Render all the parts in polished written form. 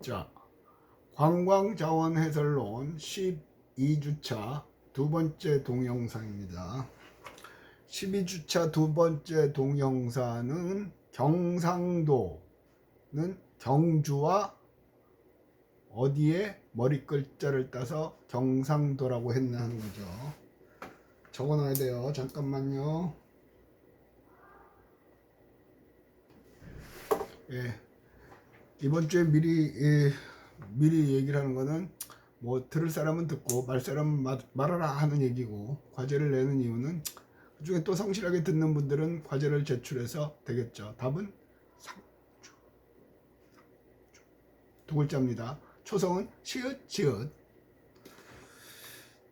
자, 관광자원해설론 12주차 두 번째 동영상입니다. 12주차 두 번째 동영상은 경상도는 경주와 어디에 머리글자를 따서 경상도라고 했나 하는 거죠. 적어놔야 돼요. 잠깐만요. 예, 이번 주에 미리 얘기를 하는 거는 뭐 들을 사람은 듣고 말 사람은 말하라 하는 얘기고, 과제를 내는 이유는 그중에 또 성실하게 듣는 분들은 과제를 제출해서 되겠죠. 답은 상주, 두 글자입니다. 초성은 시읒 지읒.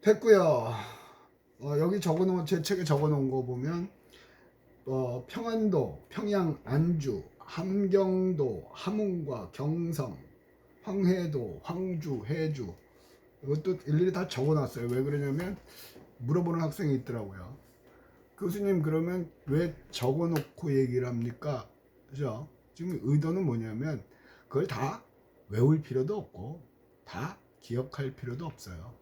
됐고요. 여기 적어놓은, 제 책에 적어놓은 거 보면 평안도, 평양, 안주, 함경도, 함흥과 경성, 황해도, 황주, 해주, 이것도 일일이 다 적어놨어요. 왜 그러냐면 물어보는 학생이 있더라고요. 교수님, 그러면 왜 적어놓고 얘기를 합니까? 그죠? 지금 의도는 뭐냐면 그걸 다 외울 필요도 없고 다 기억할 필요도 없어요.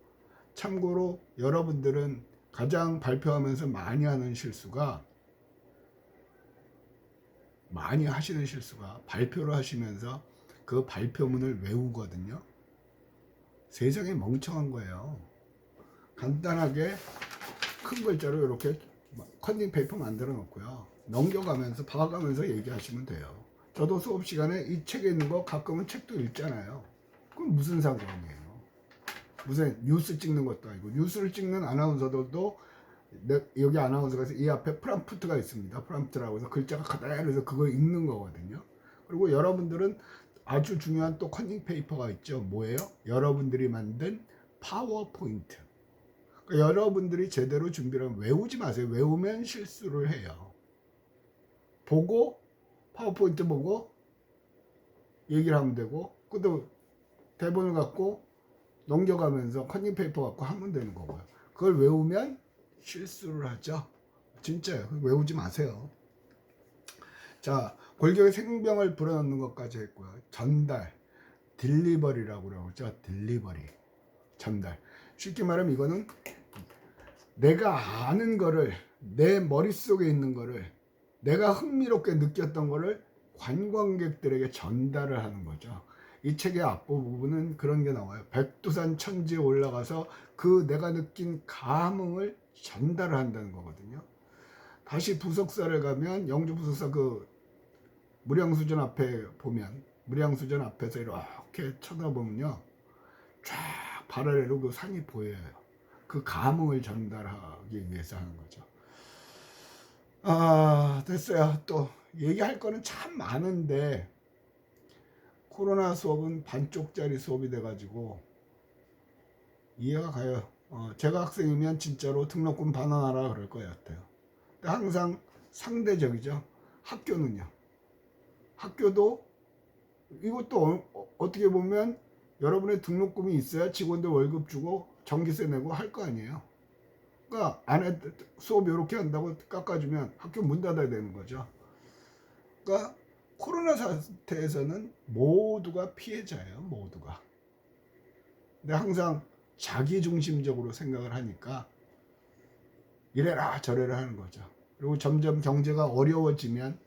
참고로 여러분들은 가장 발표하면서 많이 하시는 실수가 발표를 하시면서 그 발표문을 외우거든요. 세상에 멍청한 거예요. 간단하게 큰 글자로 이렇게 컨닝 페이퍼 만들어 놓고요, 넘겨가면서 봐가면서 얘기하시면 돼요. 저도 수업 시간에 이 책에 있는 거 가끔은 책도 읽잖아요. 그럼 무슨 상관이에요? 무슨 뉴스 찍는 것도 아니고. 뉴스를 찍는 아나운서들도 여기 아나운서가 이 앞에 프롬프트가 있습니다. 프롬프트라고 해서 글자가 가다로 해서 그걸 읽는 거거든요. 그리고 여러분들은 아주 중요한 또 컨닝 페이퍼가 있죠. 뭐예요? 여러분들이 만든 파워포인트. 그러니까 여러분들이 제대로 준비를 하면, 외우지 마세요. 외우면 실수를 해요. 보고 파워포인트 보고 얘기를 하면 되고, 또 대본을 갖고 넘겨가면서 컨닝 페이퍼 갖고 하면 되는 거고요. 그걸 외우면 실수를 하죠. 진짜요. 외우지 마세요. 자, 골격에 생명을 불어넣는 것까지 했고요. 전달, 딜리버리라고 그러죠. 딜리버리, 전달. 쉽게 말하면 이거는 내가 아는 거를, 내 머릿속에 있는 거를, 내가 흥미롭게 느꼈던 거를 관광객들에게 전달을 하는 거죠. 이 책의 앞부분은 그런 게 나와요. 백두산 천지에 올라가서 그 내가 느낀 감흥을 전달을 한다는 거거든요. 다시 부석사를 가면 영주 부석사 그 무량수전 앞에 보면, 무량수전 앞에서 이렇게 쳐다보면요, 쫙 발 아래로 그 산이 보여요. 그 감흥을 전달하기 위해서 하는 거죠. 됐어요. 또 얘기할 거는 참 많은데 코로나 수업은 반쪽짜리 수업이 돼가지고 이해가 가요. 제가 학생이면 진짜로 등록금 반환하라 그럴 것 같아요. 근데 항상 상대적이죠. 학교는요. 학교도 이것도 어떻게 보면 여러분의 등록금이 있어야 직원들 월급 주고 전기세 내고 할 거 아니에요. 그러니까 안에 수업 이렇게 한다고 깎아주면 학교 문 닫아야 되는 거죠. 그러니까 코로나 사태에서는 모두가 피해자예요. 모두가. 근데 항상 자기중심적으로 생각을 하니까 이래라 저래라 하는 거죠. 그리고 점점 경제가 어려워지면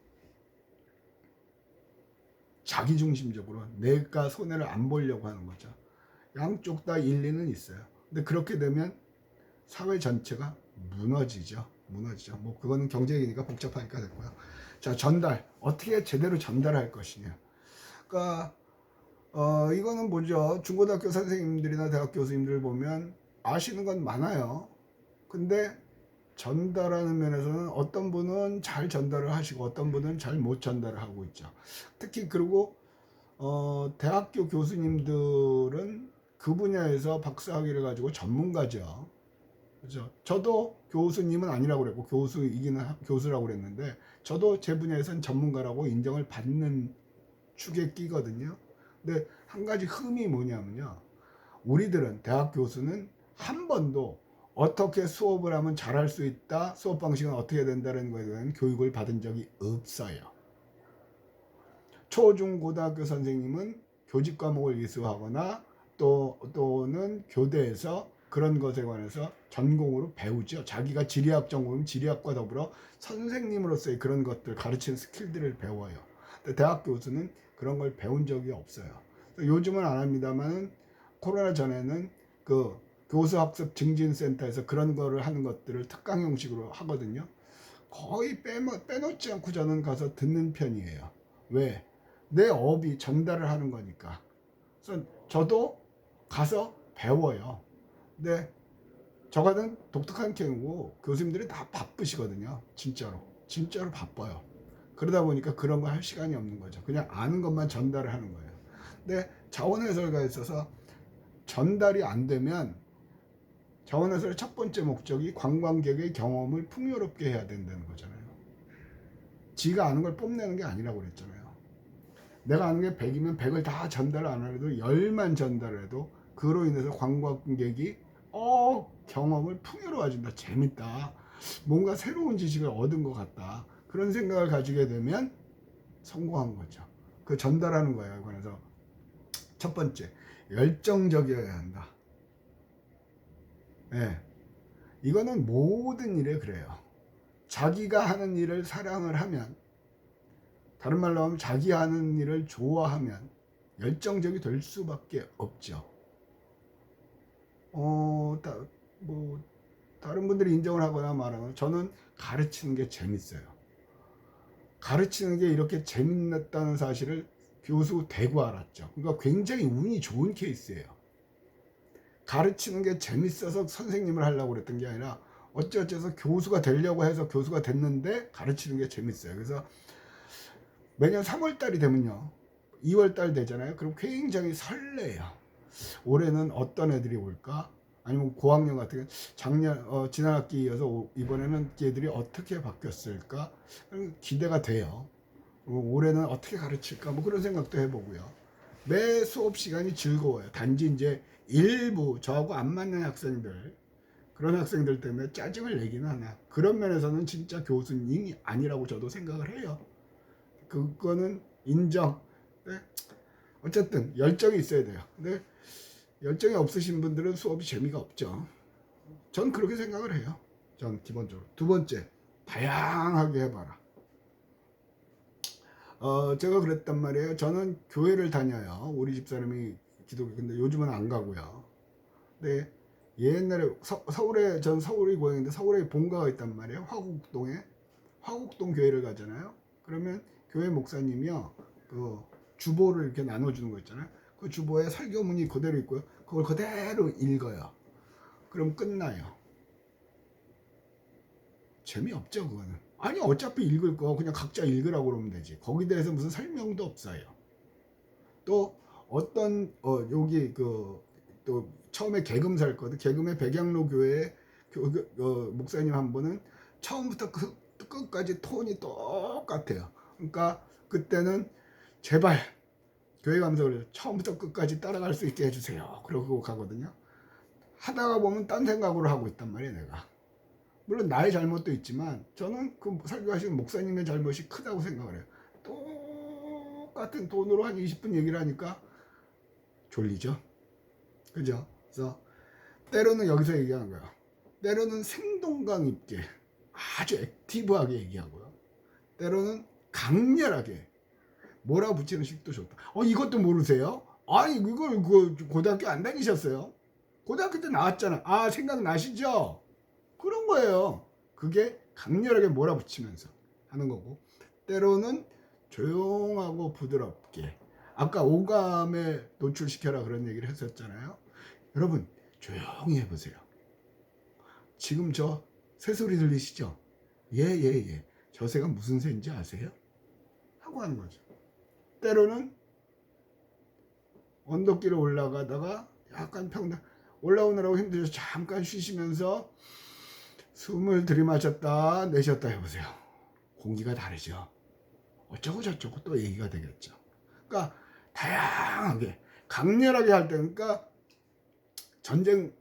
자기중심적으로 내가 손해를 안 보려고 하는 거죠. 양쪽 다 일리는 있어요. 근데 그렇게 되면 사회 전체가 무너지죠. 뭐 그거는 경제 얘기니까 복잡하니까 됐고요. 자, 전달. 어떻게 제대로 전달할 것이냐. 그러니까 이거는 뭐죠? 중고등학교 선생님들이나 대학 교수님들 보면 아시는 건 많아요. 근데 전달하는 면에서는 어떤 분은 잘 전달을 하시고 어떤 분은 잘 못 전달을 하고 있죠. 특히 그리고 대학교 교수님들은 그 분야에서 박사학위를 가지고 전문가죠. 그렇죠. 저도 교수님은 아니라고 그랬고 교수라고 그랬는데, 저도 제 분야에서는 전문가라고 인정을 받는 축에 끼거든요. 근데 한 가지 흠이 뭐냐면요, 우리들은 대학 교수는 한 번도 어떻게 수업을 하면 잘할 수 있다, 수업 방식은 어떻게 된다는 거에 대한 교육을 받은 적이 없어요. 초중고등학교 선생님은 교직 과목을 이수하거나 또는 교대에서 그런 것에 관해서 전공으로 배우죠. 자기가 지리학 전공이면 지리학과 더불어 선생님으로서의 그런 것들 가르치는 스킬들을 배워요. 근데 대학 교수는 그런 걸 배운 적이 없어요. 요즘은 안 합니다만 코로나 전에는 그 교수학습 증진센터에서 그런 거를 하는 것들을 특강 형식으로 하거든요. 거의 빼놓지 않고 저는 가서 듣는 편이에요. 왜? 내 업이 전달을 하는 거니까. 그래서 저도 가서 배워요. 근데 저 같은 독특한 경우고 교수님들이 다 바쁘시거든요. 진짜로 바빠요. 그러다 보니까 그런 거 할 시간이 없는 거죠. 그냥 아는 것만 전달을 하는 거예요. 근데 자원해설가에 있어서 전달이 안 되면 자원해설의 첫 번째 목적이 관광객의 경험을 풍요롭게 해야 된다는 거잖아요. 지가 아는 걸 뽐내는 게 아니라고 그랬잖아요. 내가 아는 게 100이면 100을 다 전달 안 하려도 10만 전달해도 그로 인해서 관광객이 경험을 풍요로워진다, 재밌다, 뭔가 새로운 지식을 얻은 것 같다, 그런 생각을 가지게 되면 성공한 거죠. 그 전달하는 거예요. 그래서 첫 번째, 열정적이어야 한다. 네. 이거는 모든 일에 그래요. 자기가 하는 일을 사랑을 하면, 다른 말로 하면 자기 하는 일을 좋아하면 열정적이 될 수밖에 없죠. 다른 분들이 인정을 하거나 말하거나 저는 가르치는 게 재밌어요. 가르치는 게 이렇게 재밌다는 사실을 교수 되고 알았죠. 그러니까 굉장히 운이 좋은 케이스예요. 가르치는 게 재밌어서 선생님을 하려고 그랬던 게 아니라 어찌어찌해서 교수가 되려고 해서 교수가 됐는데 가르치는 게 재밌어요. 그래서 매년 3월달이 되면요, 2월달 되잖아요. 그럼 굉장히 설레요. 올해는 어떤 애들이 올까? 아니면 고학년 같은 경우 지난 학기 이어서 이번에는 얘들이 어떻게 바뀌었을까? 기대가 돼요. 올해는 어떻게 가르칠까? 뭐 그런 생각도 해보고요. 매 수업 시간이 즐거워요. 단지 이제 일부 저하고 안 맞는 학생들, 그런 학생들 때문에 짜증을 내기는 하나. 그런 면에서는 진짜 교수님이 아니라고 저도 생각을 해요. 그거는 인정. 네? 어쨌든 열정이 있어야 돼요. 근데 열정이 없으신 분들은 수업이 재미가 없죠. 전 그렇게 생각을 해요. 전 기본적으로. 두 번째, 다양하게 해봐라. 제가 그랬단 말이에요. 저는 교회를 다녀요. 우리 집사람이 기독교, 근데 요즘은 안 가고요. 근데 옛날에 서울에, 전 서울이 고향인데 서울에 본가가 있단 말이에요. 화곡동 교회를 가잖아요. 그러면 교회 목사님이요, 그 주보를 이렇게 나눠주는 거 있잖아요. 그 주보에 설교문이 그대로 있고요. 그걸 그대로 읽어요. 그럼 끝나요. 재미없죠, 그거는. 아니, 어차피 읽을 거 그냥 각자 읽으라고 그러면 되지. 거기에 대해서 무슨 설명도 없어요. 또 어떤 여기 또 처음에 개금 살거든. 개금의 백양로 교회 목사님 한 분은 처음부터 끝까지 톤이 똑같아요. 그러니까 그때는 제발 교회 가면서 그래요. 처음부터 끝까지 따라갈 수 있게 해주세요. 그러고 가거든요. 하다가 보면 딴 생각으로 하고 있단 말이에요, 내가. 물론 나의 잘못도 있지만 저는 그 설교하시는 목사님의 잘못이 크다고 생각을 해요. 똑같은 돈으로 한 20분 얘기를 하니까 졸리죠. 그죠? 그래서 때로는 여기서 얘기하는 거예요. 때로는 생동감 있게 아주 액티브하게 얘기하고요. 때로는 강렬하게 몰아붙이는 식도 좋다. 이것도 모르세요? 아니, 이걸 고등학교 안 다니셨어요? 고등학교 때 나왔잖아. 생각나시죠? 그런 거예요. 그게 강렬하게 몰아붙이면서 하는 거고, 때로는 조용하고 부드럽게, 아까 오감에 노출시켜라 그런 얘기를 했었잖아요. 여러분, 조용히 해보세요. 지금 저 새소리 들리시죠? 예. 저 새가 무슨 새인지 아세요? 하고 하는 거죠. 때로는 언덕길을 올라가다가 약간 평당 올라오느라고 힘들어서 잠깐 쉬시면서 숨을 들이마셨다 내쉬었다 해보세요. 공기가 다르죠. 어쩌고 저쩌고 또 얘기가 되겠죠. 그러니까 다양하게 강렬하게 할 때, 그러니까 전쟁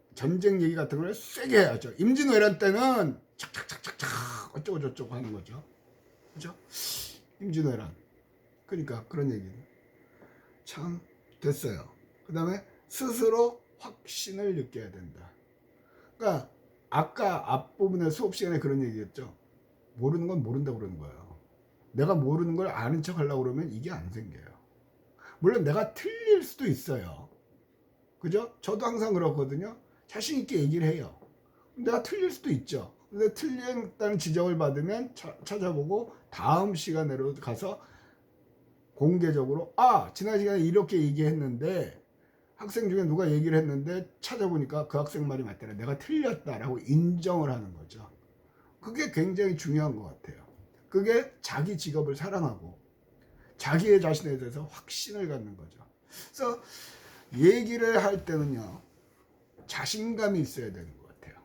얘기 같은 걸 세게 해야죠. 임진왜란 때는 착착착착착 어쩌고 저쩌고 하는 거죠. 그죠? 임진왜란. 그러니까 그런 얘기는 참 됐어요. 그 다음에 스스로 확신을 느껴야 된다. 그러니까 아까 앞부분에 수업 시간에 그런 얘기했죠. 모르는 건 모른다고 그러는 거예요. 내가 모르는 걸 아는 척 하려고 그러면 이게 안 생겨요. 물론 내가 틀릴 수도 있어요. 그죠? 저도 항상 그렇거든요. 자신 있게 얘기를 해요. 내가 틀릴 수도 있죠. 근데 틀렸다는 지적을 받으면 찾아보고 다음 시간으로 가서 공개적으로 지난 시간에 이렇게 얘기했는데 학생 중에 누가 얘기를 했는데 찾아보니까 그 학생 말이 맞더라. 내가 틀렸다라고 인정을 하는 거죠. 그게 굉장히 중요한 것 같아요. 그게 자기 직업을 사랑하고 자기의 자신에 대해서 확신을 갖는 거죠. 그래서 얘기를 할 때는요, 자신감이 있어야 되는 것 같아요.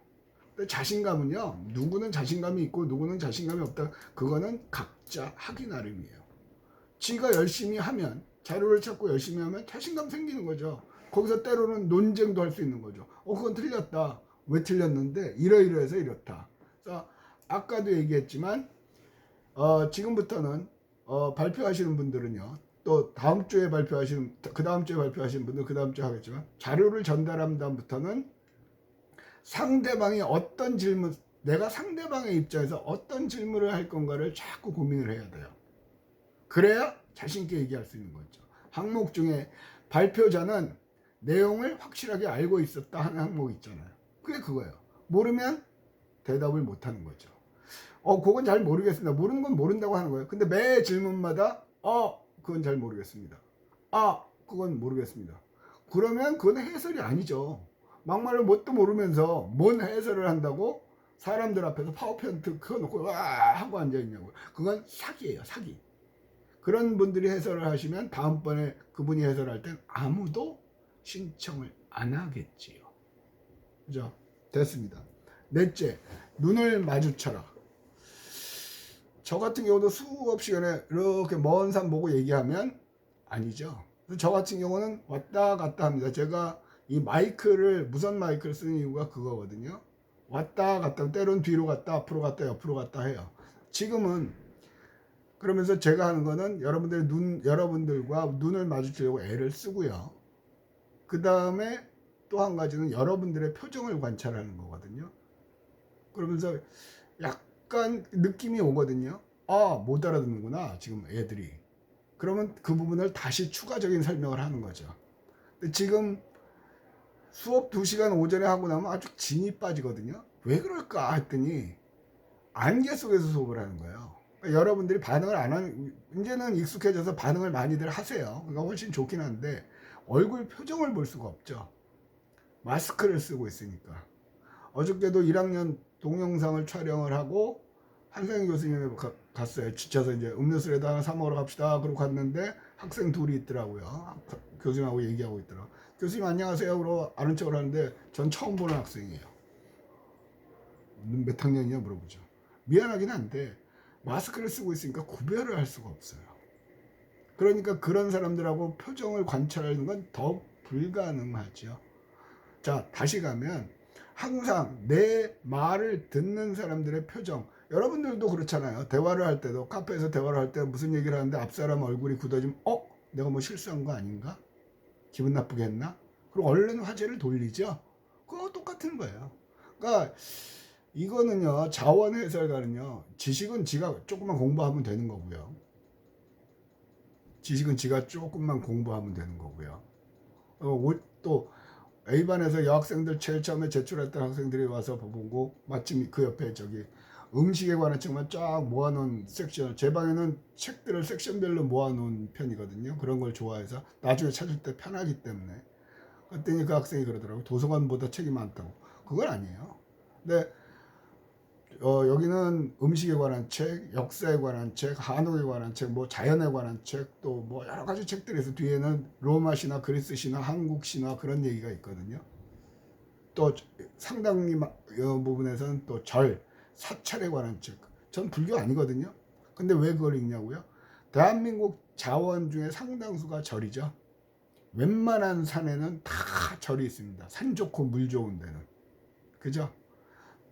근데 자신감은요, 누구는 자신감이 있고 누구는 자신감이 없다. 그거는 각자 하기 나름이에요. 지가 열심히 하면, 자료를 찾고 열심히 하면 자신감 생기는 거죠. 거기서 때로는 논쟁도 할 수 있는 거죠. 그건 틀렸다. 왜 틀렸는데? 이러이러해서 이렇다. 그래서 아까도 얘기했지만 지금부터는 발표하시는 분들은요, 또 다음 주에 발표하시는, 그 다음 주에 발표하시는 분들 그 다음 주에 하겠지만, 자료를 전달한 다음부터는 상대방이 어떤 질문, 내가 상대방의 입장에서 어떤 질문을 할 건가를 자꾸 고민을 해야 돼요. 그래야 자신있게 얘기할 수 있는 거죠. 항목 중에 발표자는 내용을 확실하게 알고 있었다 하는 항목이 있잖아요. 그게 그거예요. 모르면 대답을 못하는 거죠. 그건 잘 모르겠습니다. 모르는 건 모른다고 하는 거예요. 근데 매 질문마다 그건 잘 모르겠습니다. 그건 모르겠습니다. 그러면 그건 해설이 아니죠. 막말로 뭣도 모르면서 뭔 해설을 한다고 사람들 앞에서 파워포인트 켜놓고 와 하고 앉아있냐고요. 그건 사기예요, 사기. 그런 분들이 해설을 하시면 다음번에 그분이 해설할 땐 아무도 신청을 안 하겠지요. 그죠? 됐습니다. 넷째, 눈을 마주쳐라. 저 같은 경우도 수업 시간에 이렇게 먼 산 보고 얘기하면 아니죠. 저 같은 경우는 왔다 갔다 합니다. 제가 이 마이크를, 무선 마이크를 쓰는 이유가 그거거든요. 왔다 갔다, 때론 뒤로 갔다 앞으로 갔다 옆으로 갔다 해요. 지금은 그러면서 제가 하는 거는 여러분들과 눈을 마주치려고 애를 쓰고요. 그 다음에 또 한 가지는 여러분들의 표정을 관찰하는 거거든요. 그러면서 약간 느낌이 오거든요. 못 알아듣는구나, 지금 애들이. 그러면 그 부분을 다시 추가적인 설명을 하는 거죠. 근데 지금 수업 2시간 오전에 하고 나면 아주 진이 빠지거든요. 왜 그럴까 했더니 안개 속에서 수업을 하는 거예요. 그러니까 여러분들이 반응을 안 하는, 이제는 익숙해져서 반응을 많이들 하세요. 그러니까 훨씬 좋긴 한데 얼굴 표정을 볼 수가 없죠. 마스크를 쓰고 있으니까. 어저께도 1학년 동영상을 촬영을 하고 한상희 교수님이 갔어요. 지쳐서 이제 음료수라도 하나 사 먹으러 갑시다. 그러고 갔는데 학생 둘이 있더라고요. 교수님하고 얘기하고 있더라고요. 교수님 안녕하세요. 그러고 아는 척을 하는데 전 처음 보는 학생이에요. 몇 학년이냐 물어보죠. 미안하긴 한데 마스크를 쓰고 있으니까 구별을 할 수가 없어요. 그러니까 그런 사람들하고 표정을 관찰하는 건 더 불가능하죠. 자, 다시 가면 항상 내 말을 듣는 사람들의 표정, 여러분들도 그렇잖아요. 대화를 할 때도, 카페에서 대화를 할 때 무슨 얘기를 하는데 앞사람 얼굴이 굳어지면 내가 뭐 실수한 거 아닌가? 기분 나쁘게 했나? 그리고 얼른 화제를 돌리죠. 그거 똑같은 거예요. 그러니까 이거는요, 자원 해설가는요, 지식은 지가 조금만 공부하면 되는 거고요. 지식은 지가 조금만 공부하면 되는 거고요. 또 A반에서 여학생들 제일 처음에 제출했던 학생들이 와서 보고 마침 그 옆에 저기 음식에 관한 책만 쫙 모아놓은 섹션, 제 방에는 책들을 섹션별로 모아놓은 편이거든요. 그런 걸 좋아해서 나중에 찾을 때 편하기 때문에. 그랬더니 그 학생이 그러더라고요. 도서관보다 책이 많다고. 그건 아니에요. 근데 여기는 음식에 관한 책, 역사에 관한 책, 한옥에 관한 책, 뭐 자연에 관한 책, 또 뭐 여러 가지 책들이 있어. 뒤에는 로마 신화, 그리스 신화, 한국 신화 그런 얘기가 있거든요. 또 상당히 부분에서는 또 사찰에 관한 책. 전 불교 아니거든요. 근데 왜 그걸 읽냐고요? 대한민국 자원 중에 상당수가 절이죠. 웬만한 산에는 다 절이 있습니다. 산 좋고 물 좋은 데는. 그죠?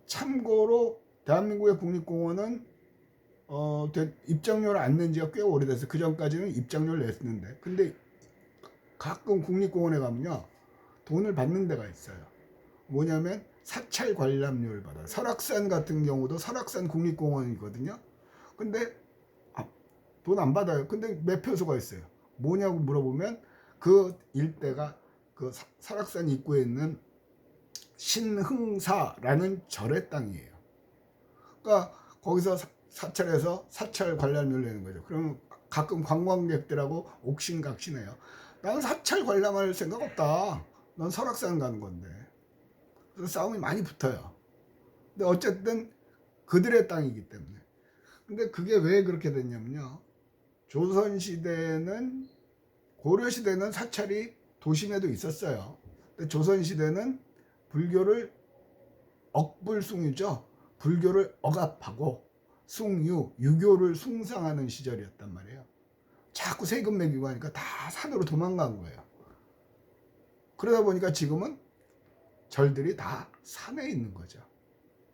참고로 대한민국의 국립공원은 입장료를 안 낸 지가 꽤 오래됐어요. 그 전까지는 입장료를 냈는데, 근데 가끔 국립공원에 가면요 돈을 받는 데가 있어요. 뭐냐면 사찰 관람료를 받아요. 설악산 같은 경우도 설악산 국립공원이거든요. 근데 돈 안 받아요. 근데 매표소가 있어요. 뭐냐고 물어보면 그 일대가 그 설악산 입구에 있는 신흥사라는 절의 땅이에요. 그러니까 거기서 사찰에서 사찰 관람료를 내는 거죠. 그러면 가끔 관광객들하고 옥신각신해요. 나는 사찰 관람할 생각 없다. 넌 설악산 가는 건데. 그래서 싸움이 많이 붙어요. 근데 어쨌든 그들의 땅이기 때문에. 근데 그게 왜 그렇게 됐냐면요. 조선시대는, 고려시대는 사찰이 도심에도 있었어요. 근데 조선시대는 불교를 억불숭유죠. 불교를 억압하고 숭유, 유교를 숭상하는 시절이었단 말이에요. 자꾸 세금 매기고 하니까 다 산으로 도망간 거예요. 그러다 보니까 지금은 절들이 다 산에 있는 거죠.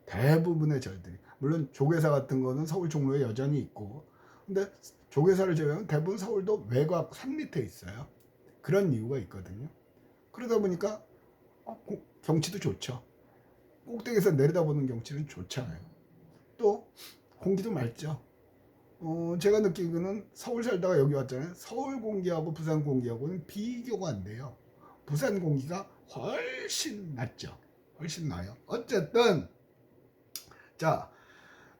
대부분의 절들이. 물론 조계사 같은 거는 서울 종로에 여전히 있고, 근데 조계사를 제외하면 대부분 서울도 외곽 산 밑에 있어요. 그런 이유가 있거든요. 그러다 보니까 경치도 좋죠. 꼭대기에서 내려다보는 경치는 좋잖아요. 또 공기도 맑죠. 제가 느끼기는 서울 살다가 여기 왔잖아요. 서울 공기하고 부산 공기하고는 비교가 안 돼요. 부산 공기가 훨씬 낫죠. 훨씬 나아요. 어쨌든 자,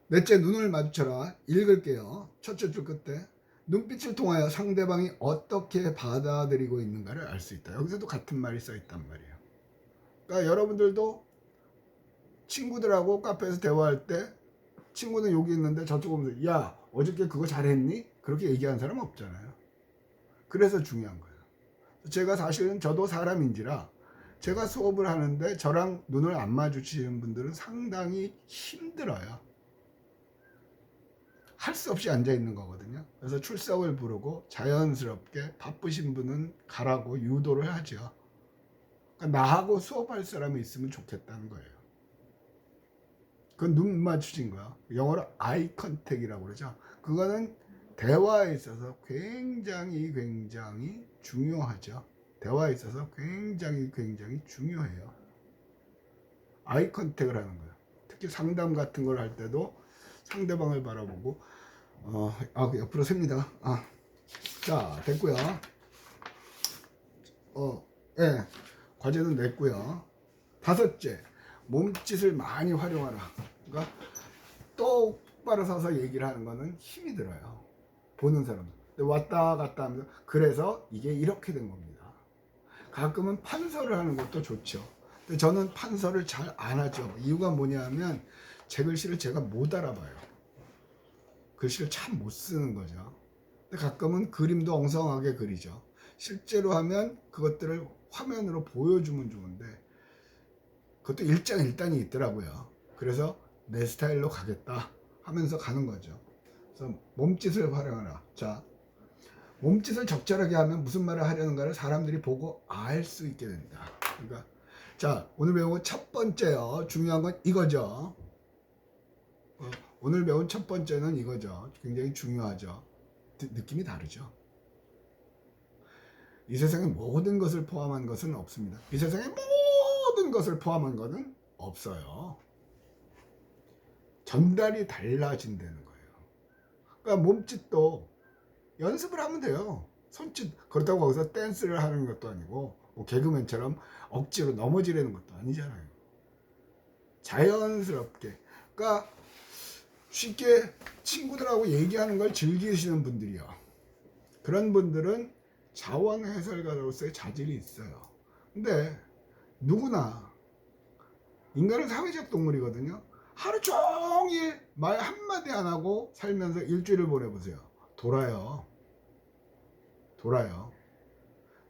넷째, 눈을 마주쳐라. 읽을게요. 첫째 줄 끝에 눈빛을 통하여 상대방이 어떻게 받아들이고 있는가를 알 수 있다. 여기서도 같은 말이 써 있단 말이에요. 그러니까 여러분들도 친구들하고 카페에서 대화할 때 친구는 여기 있는데 저쪽 오면서 야 어저께 그거 잘했니? 그렇게 얘기하는 사람 없잖아요. 그래서 중요한 거예요. 제가 사실은 저도 사람인지라 제가 수업을 하는데 저랑 눈을 안 마주치는 분들은 상당히 힘들어요. 할 수 없이 앉아 있는 거거든요. 그래서 출석을 부르고 자연스럽게 바쁘신 분은 가라고 유도를 하죠. 그러니까 나하고 수업할 사람이 있으면 좋겠다는 거예요. 그건 눈 마주친 거야. 영어로 아이 컨택이라고 그러죠. 그거는 대화에 있어서 굉장히 중요하죠. 대화에 있어서 굉장히 중요해요. 아이 컨택을 하는 거예요. 특히 상담 같은 걸 할 때도 상대방을 바라보고 옆으로 셉니다. 자, 됐고요. 예, 과제는 냈고요. 다섯째, 몸짓을 많이 활용하라. 그러니까 똑바로 서서 얘기를 하는 거는 힘이 들어요. 보는 사람. 왔다 갔다 하면서 그래서 이게 이렇게 된 겁니다. 가끔은 판서를 하는 것도 좋죠. 근데 저는 판서를 잘 안 하죠. 이유가 뭐냐면 제 글씨를 제가 못 알아봐요. 글씨를 참 못 쓰는 거죠. 근데 가끔은 그림도 엉성하게 그리죠. 실제로 하면 그것들을 화면으로 보여주면 좋은데 그것도 일장일단이 있더라고요. 그래서 내 스타일로 가겠다 하면서 가는 거죠. 그래서 몸짓을 활용하라. 자, 몸짓을 적절하게 하면 무슨 말을 하려는가를 사람들이 보고 알 수 있게 된다. 그러니까 자, 오늘 배운 첫 번째요. 중요한 건 이거죠. 오늘 배운 첫 번째는 이거죠. 굉장히 중요하죠. 느낌이 다르죠. 이 세상에 모든 것을 포함한 것은 없습니다. 이 세상에 모든 것을 포함한 것은 없어요. 전달이 달라진다는 거예요. 그러니까 몸짓도 연습을 하면 돼요. 손짓, 그렇다고 거기서 댄스를 하는 것도 아니고 뭐 개그맨처럼 억지로 넘어지려는 것도 아니잖아요. 자연스럽게. 그러니까 쉽게 친구들하고 얘기하는 걸 즐기시는 분들이요. 그런 분들은 자원 해설가로서의 자질이 있어요. 근데 누구나 인간은 사회적 동물이거든요. 하루 종일 말 한마디 안 하고 살면서 일주일을 보내보세요. 돌아요.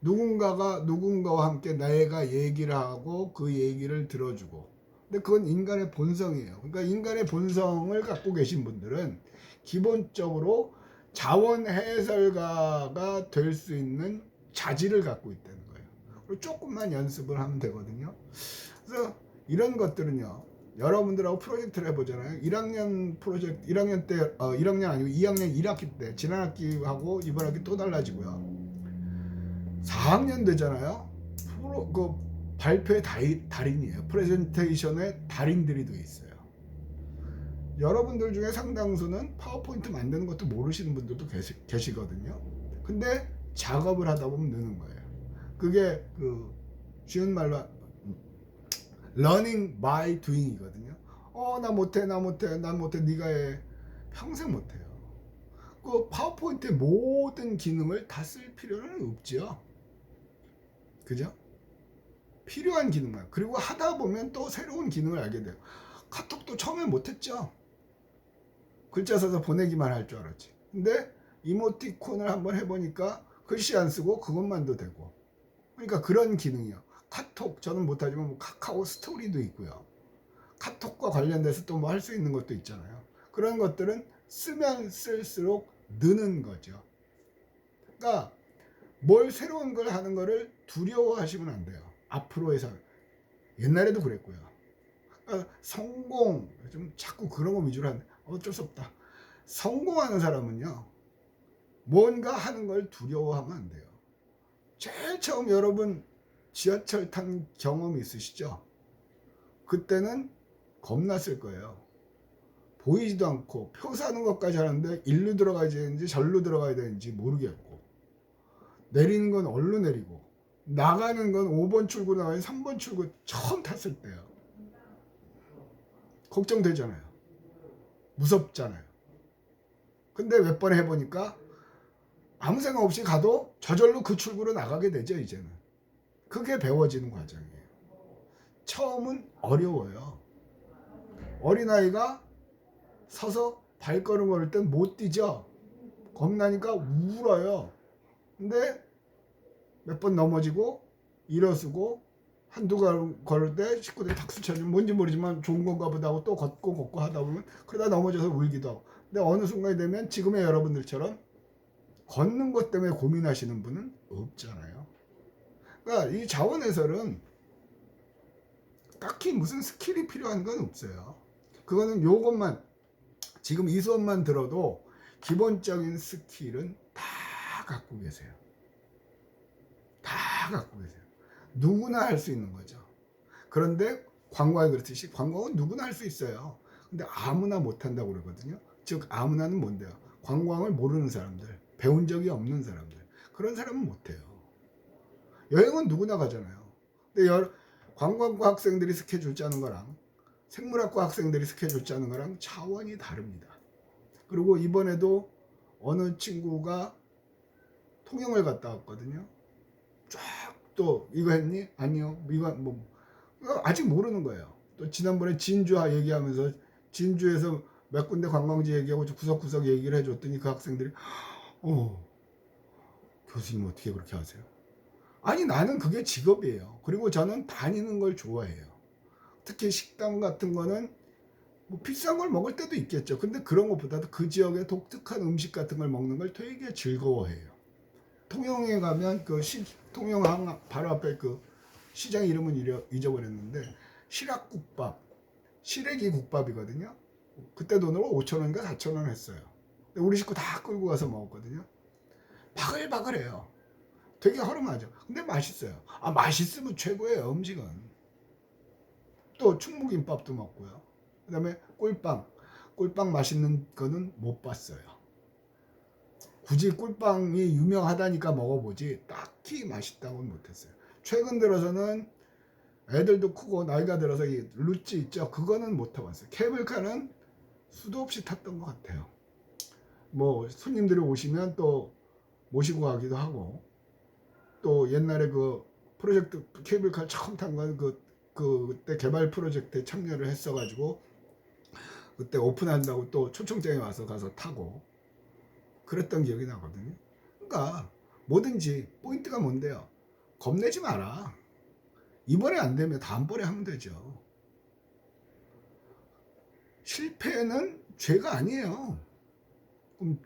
누군가가 누군가와 함께 내가 얘기를 하고 그 얘기를 들어주고. 근데 그건 인간의 본성이에요. 그러니까 인간의 본성을 갖고 계신 분들은 기본적으로 자원 해설가가 될 수 있는 자질을 갖고 있다는 거예요. 그리고 조금만 연습을 하면 되거든요. 그래서 이런 것들은요, 여러분들하고 프로젝트를 해보잖아요. 1학년 프로젝트, 1학년 때, 1학년 아니고 2학년 1학기 때, 지난 학기하고 이번 학기 또 달라지고요. 4학년 되잖아요. 그 발표의 달인이에요. 프레젠테이션의 달인들이 돼 있어요. 여러분들 중에 상당수는 파워포인트 만드는 것도 모르시는 분들도 계시거든요. 근데 작업을 하다 보면 느는 거예요. 그게 그 쉬운 말로 learning by doing이거든요. 나 못해 네가 해. 평생 못해요. 그 파워포인트의 모든 기능을 다 쓸 필요는 없죠. 그죠? 필요한 기능만. 그리고 하다 보면 또 새로운 기능을 알게 돼요. 카톡도 처음에 못했죠. 글자 써서 보내기만 할 줄 알았지. 근데 이모티콘을 한번 해보니까 글씨 안 쓰고 그것만도 되고. 그러니까 그런 기능이요. 카톡 저는 못하지만 뭐 카카오 스토리도 있고요. 카톡과 관련돼서 또 뭐 할 수 있는 것도 있잖아요. 그런 것들은 쓰면 쓸수록 느는 거죠. 그러니까 뭘 새로운 걸 하는 거를 두려워하시면 안 돼요. 앞으로의 삶. 옛날에도 그랬고요. 그러니까 성공, 좀 자꾸 그런 거 위주로 하는데 어쩔 수 없다. 성공하는 사람은요, 뭔가 하는 걸 두려워하면 안 돼요. 제일 처음 여러분 지하철 탄 경험 있으시죠? 그때는 겁났을 거예요. 보이지도 않고 표 사는 것까지 하는데 일로 들어가야 되는지 절로 들어가야 되는지 모르겠고, 내리는 건 얼로 내리고, 나가는 건 5번 출구 나가야 3번 출구 처음 탔을 때요. 걱정되잖아요. 무섭잖아요. 근데 몇 번 해보니까 아무 생각 없이 가도 저절로 그 출구로 나가게 되죠, 이제는. 그게 배워지는 과정이에요. 처음은 어려워요. 어린아이가 서서 발걸음 걸을 땐 못 뛰죠. 겁나니까 울어요. 근데 몇 번 넘어지고 일어서고 한두 걸음 걸을 때 식구들이 박수 쳐주면 뭔지 모르지만 좋은 건가 보다 하고 또 걷고 하다 보면 그러다 넘어져서 울기도 하고. 근데 어느 순간이 되면 지금의 여러분들처럼 걷는 것 때문에 고민하시는 분은 없잖아요. 그러니까 이 자원해설은 딱히 무슨 스킬이 필요한 건 없어요. 그거는 요것만, 지금 이 수업만 들어도 기본적인 스킬은 다 갖고 계세요. 다 갖고 계세요. 누구나 할 수 있는 거죠. 그런데 관광이 그렇듯이 관광은 누구나 할 수 있어요. 근데 아무나 못한다고 그러거든요. 즉 아무나는 뭔데요? 관광을 모르는 사람들, 배운 적이 없는 사람들, 그런 사람은 못해요. 여행은 누구나 가잖아요. 근데 관광과 학생들이 스케줄 짜는 거랑 생물학과 학생들이 스케줄 짜는 거랑 차원이 다릅니다. 그리고 이번에도 어느 친구가 통영을 갔다 왔거든요. 쫙 또 이거 했니? 아니요. 이거 뭐 아직 모르는 거예요. 또 지난번에 진주 얘기하면서 진주에서 몇 군데 관광지 얘기하고 구석구석 얘기를 해줬더니 그 학생들이 교수님 어떻게 그렇게 하세요? 아니 나는 그게 직업이에요. 그리고 저는 다니는 걸 좋아해요. 특히 식당 같은 거는 뭐 비싼 걸 먹을 때도 있겠죠. 근데 그런 것보다도 그 지역의 독특한 음식 같은 걸 먹는 걸 되게 즐거워해요. 통영에 가면 통영항 바로 앞에 그 시장 이름은 잊어버렸는데 시락국밥, 시래기 국밥이거든요. 그때 돈으로 5,000원인가 4,000원 했어요. 근데 우리 식구 다 끌고 가서 먹었거든요. 바글바글해요. 되게 허름하죠. 근데 맛있어요. 맛있으면 최고예요, 음식은. 또 충무김밥도 먹고요. 그 다음에 꿀빵 맛있는 거는 못 봤어요. 굳이 꿀빵이 유명하다니까 먹어보지 딱히 맛있다고는 못했어요. 최근 들어서는 애들도 크고 나이가 들어서 이 루찌 있죠, 그거는 못 타봤어요. 케이블카는 수도 없이 탔던 것 같아요. 뭐 손님들이 오시면 또 모시고 가기도 하고, 또 옛날에 그 프로젝트 케이블카 처음 탄 건 그때 개발 프로젝트에 참여를 했어가지고 그때 오픈한다고 또 초청장에 와서 가서 타고 그랬던 기억이 나거든요. 그러니까 뭐든지 포인트가 뭔데요? 겁내지 마라. 이번에 안 되면 다음번에 하면 되죠. 실패는 죄가 아니에요. 그럼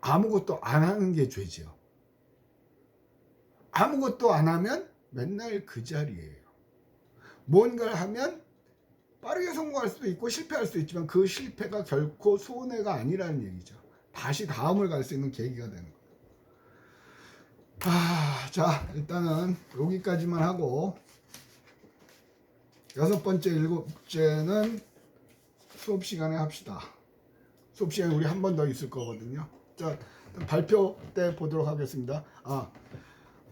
아무것도 안 하는 게 죄죠. 아무것도 안 하면 맨날 그 자리예요. 뭔가를 하면 빠르게 성공할 수도 있고 실패할 수도 있지만 그 실패가 결코 손해가 아니라는 얘기죠. 다시 다음을 갈 수 있는 계기가 되는 거예요. 자, 일단은 여기까지만 하고 6번째, 7번째는 수업 시간에 합시다. 수업 시간에 우리 한 번 더 있을 거거든요. 자, 발표 때 보도록 하겠습니다.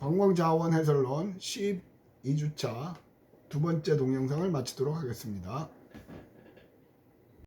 광광자원 해설론 12주차 두 번째 동영상을 마치도록 하겠습니다.